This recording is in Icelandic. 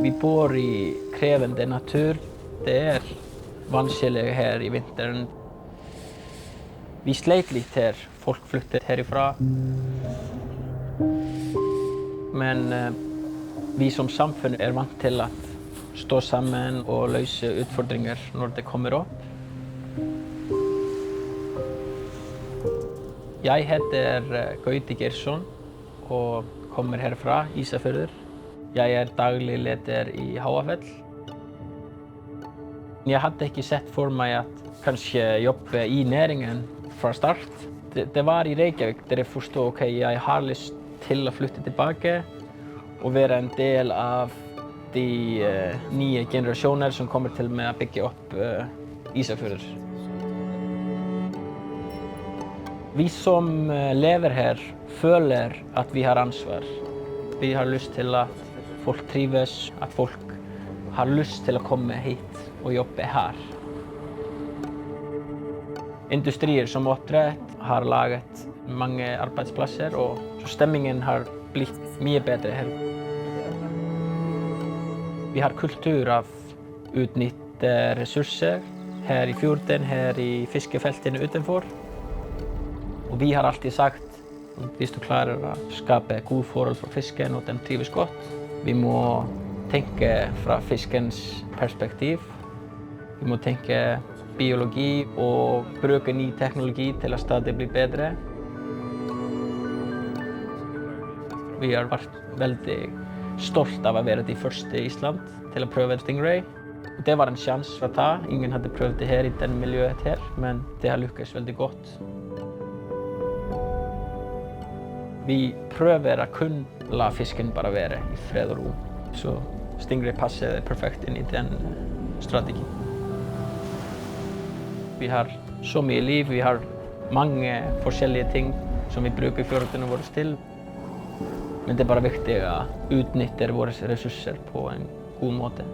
Vi bor i krevende natur. Det vanskelig her i vinteren. Vi sleit litt her. Folk flyttet herifra. Men vi som samfunn vant til å stå sammen og løse utfordringer når det kommer opp. Jeg heter Gauti Geirsson og kommer herfra, Ísafjörður. Jeg daglig leder i Háafell. Jeg hadde ikke sett for meg at kanskje jobbe i næringen fra start. Det var i Reykjavík der jeg forstod ok, jeg har lyst til å flytte tilbake og være en del av de nye generasjoner som kommer til med å bygge opp Ísafjörður. Vi som lever her føler at vi har ansvar. Vi har lyst til at folk trives, at folk har lyst til å komme hit og jobbe her. Industrier som oppdrett har laget mange arbeidsplasser, og så stemmingen har blitt mye bedre her. Vi har kultur av utnytte ressurser her i fjorden, her i fiskefeltene utenfor. Og vi har alltid sagt at hvis du klarer å skape gode forhold for fisken og den trives godt, vi må tenke fra fiskens perspektiv. Vi må tenke biologi og bruke ny teknologi til å stadig bli bedre. Vi har vært veldig stolt av å være de første i Island til å prøve Stingray. Det var en sjanse å ta. Ingen hadde prøvd det her i denne miljøet her, men det har lykkes veldig godt. Vi prøver å kun la fisken bare være i fred og ro. Så Stingray passer perfekt inn i den strategien. Vi har så mye liv, vi har mange forskjellige ting som vi bruker fjordene våre til. Men det er bare viktig å utnytte våre ressurser på en god måte.